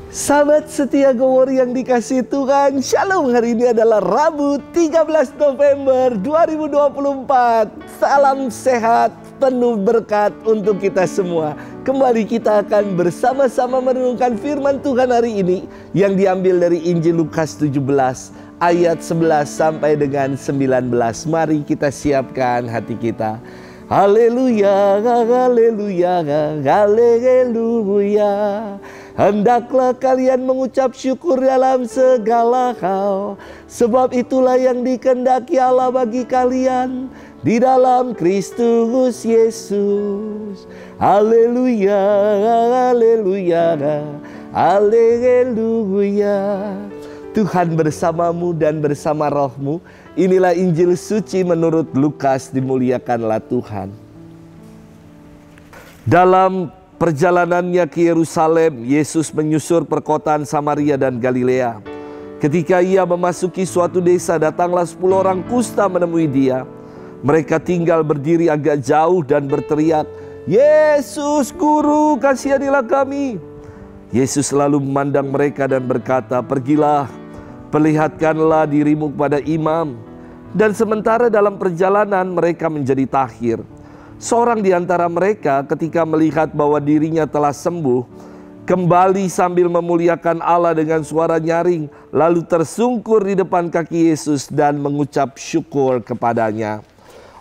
Sahabat setia Gowor yang dikasihi Tuhan, Shalom. Hari ini adalah Rabu 13 November 2024. Salam sehat, penuh berkat untuk kita semua. Kembali kita akan bersama-sama merenungkan firman Tuhan hari ini yang diambil dari Injil Lukas 17 ayat 11 sampai dengan 19. Mari kita siapkan hati kita. Haleluya, haleluya, haleluya. Hendaklah kalian mengucap syukur dalam segala hal, sebab itulah yang dikehendaki Allah bagi kalian di dalam Kristus Yesus. Haleluya, haleluya, haleluya. Tuhan bersamamu dan bersama rohmu. Inilah Injil suci menurut Lukas, dimuliakanlah Tuhan. Dalam perjalanannya ke Yerusalem, Yesus menyusur perkotaan Samaria dan Galilea. Ketika ia memasuki suatu desa, datanglah 10 orang kusta menemui dia. Mereka tinggal berdiri agak jauh dan berteriak, "Yesus, Guru, kasihanilah kami." Yesus lalu memandang mereka dan berkata, "Pergilah, perlihatkanlah dirimu kepada imam." Dan sementara dalam perjalanan mereka menjadi tahir. Seorang di antara mereka ketika melihat bahwa dirinya telah sembuh, kembali sambil memuliakan Allah dengan suara nyaring, lalu tersungkur di depan kaki Yesus dan mengucap syukur kepadanya.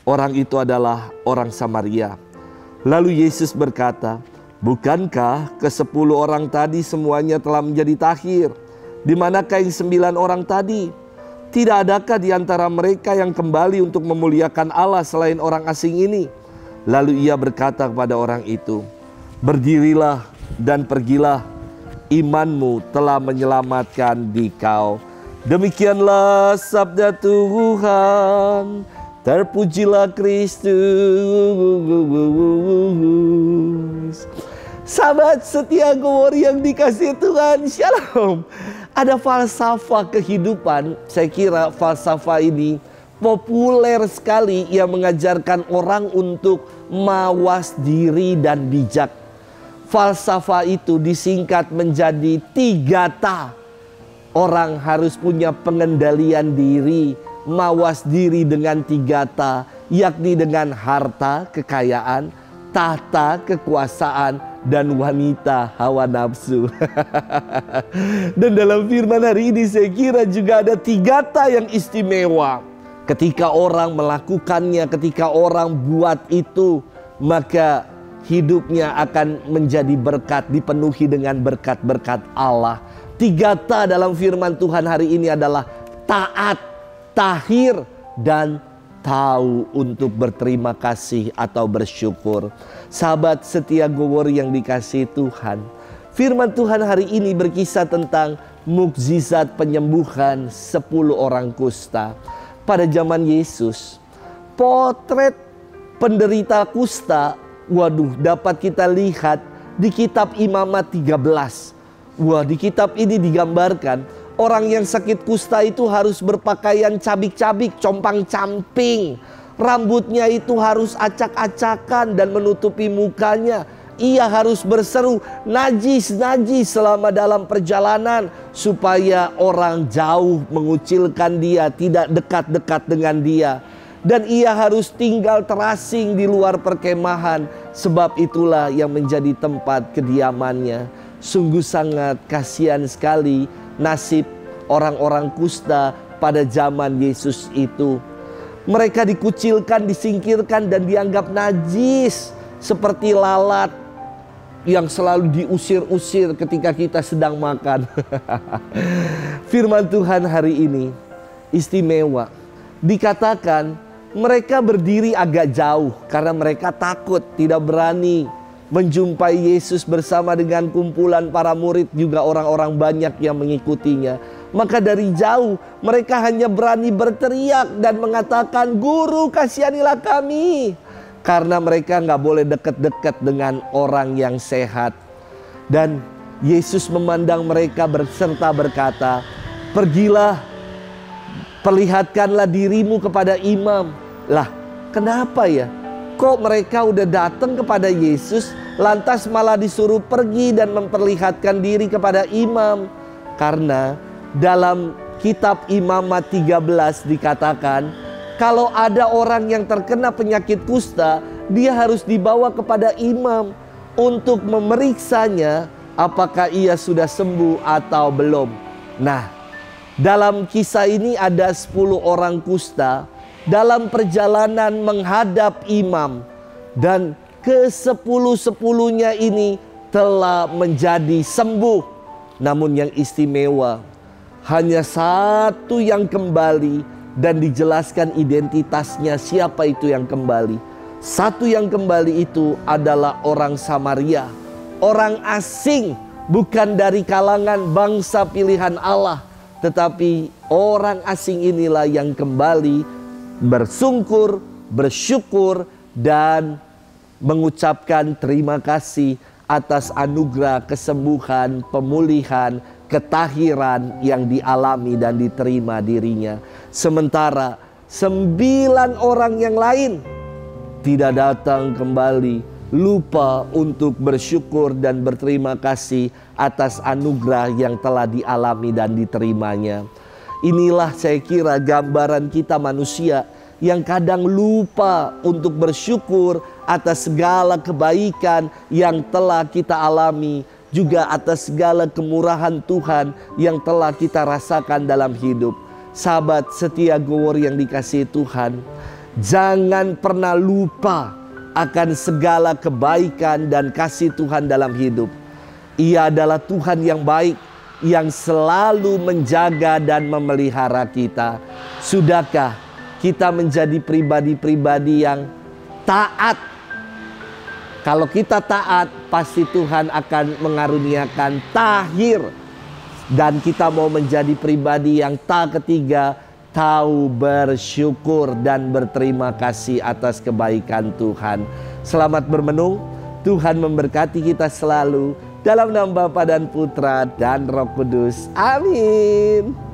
Orang itu adalah orang Samaria. Lalu Yesus berkata, "Bukankah ke-10 orang tadi semuanya telah menjadi tahir? Di manakah yang 9 orang tadi? Tidak adakah di antara mereka yang kembali untuk memuliakan Allah selain orang asing ini?" Lalu ia berkata kepada orang itu, "Berdirilah dan pergilah, imanmu telah menyelamatkan dikau." Demikianlah sabda Tuhan. Terpujilah Kristus. Sahabat setia Gowor yang dikasihi Tuhan, Shalom. Ada falsafah kehidupan, saya kira falsafah ini populer sekali, yang mengajarkan orang untuk mawas diri dan bijak. Falsafah itu disingkat menjadi 3T. Orang harus punya pengendalian diri, mawas diri dengan 3T, yakni dengan harta, kekayaan, tahta, kekuasaan, dan wanita, hawa nafsu. Dan dalam firman hari ini saya kira juga ada 3T yang istimewa. Ketika orang melakukannya, ketika orang buat itu, maka hidupnya akan menjadi berkat, dipenuhi dengan berkat-berkat Allah. 3T dalam firman Tuhan hari ini adalah taat, tahir, dan tahu untuk berterima kasih atau bersyukur. Sahabat setia Gowor yang dikasihi Tuhan, firman Tuhan hari ini berkisah tentang mukjizat penyembuhan 10 orang kusta. Pada zaman Yesus, potret penderita kusta, dapat kita lihat di kitab Imamat 13. Di kitab ini digambarkan orang yang sakit kusta itu harus berpakaian cabik-cabik, compang-camping. Rambutnya itu harus acak-acakan dan menutupi mukanya. Ia harus berseru, "Najis, najis," selama dalam perjalanan, supaya orang jauh mengucilkan dia, tidak dekat-dekat dengan dia. Dan ia harus tinggal terasing di luar perkemahan, sebab itulah yang menjadi tempat kediamannya. Sungguh sangat kasihan sekali nasib orang-orang kusta pada zaman Yesus itu. Mereka dikucilkan, disingkirkan, dan dianggap najis, seperti lalat yang selalu diusir-usir ketika kita sedang makan. Firman Tuhan hari ini istimewa. Dikatakan mereka berdiri agak jauh karena mereka takut, tidak berani menjumpai Yesus bersama dengan kumpulan para murid, juga orang-orang banyak yang mengikutinya. Maka dari jauh mereka hanya berani berteriak dan mengatakan, "Guru, kasihanilah kami." Karena mereka nggak boleh dekat-dekat dengan orang yang sehat. Dan Yesus memandang mereka serta berkata, "Pergilah, perlihatkanlah dirimu kepada imam." Lah, kenapa ya? Kok mereka udah datang kepada Yesus, lantas malah disuruh pergi dan memperlihatkan diri kepada imam? Karena dalam kitab Imamat 13 dikatakan, kalau ada orang yang terkena penyakit kusta, dia harus dibawa kepada imam untuk memeriksanya apakah ia sudah sembuh atau belum. Nah, dalam kisah ini ada 10 orang kusta dalam perjalanan menghadap imam, dan ke-10-10-nya ini telah menjadi sembuh. Namun yang istimewa, hanya satu yang kembali dan dijelaskan identitasnya siapa itu yang kembali. Satu yang kembali itu adalah orang Samaria, orang asing, bukan dari kalangan bangsa pilihan Allah, tetapi orang asing inilah yang kembali bersungkur, bersyukur, dan mengucapkan terima kasih atas anugerah kesembuhan, pemulihan, ketahiran yang dialami dan diterima dirinya. Sementara 9 orang yang lain tidak datang kembali, lupa untuk bersyukur dan berterima kasih atas anugerah yang telah dialami dan diterimanya. Inilah saya kira gambaran kita manusia yang kadang lupa untuk bersyukur atas segala kebaikan yang telah kita alami, juga atas segala kemurahan Tuhan yang telah kita rasakan dalam hidup. Sahabat setia Go Word yang dikasihi Tuhan, jangan pernah lupa akan segala kebaikan dan kasih Tuhan dalam hidup. Ia adalah Tuhan yang baik, yang selalu menjaga dan memelihara kita. Sudahkah kita menjadi pribadi-pribadi yang taat? Kalau kita taat, pasti Tuhan akan mengaruniakan tahir. Dan kita mau menjadi pribadi yang ketiga, tahu bersyukur dan berterima kasih atas kebaikan Tuhan. Selamat bermenung. Tuhan memberkati kita selalu. Dalam nama Bapa dan Putra dan Roh Kudus. Amin.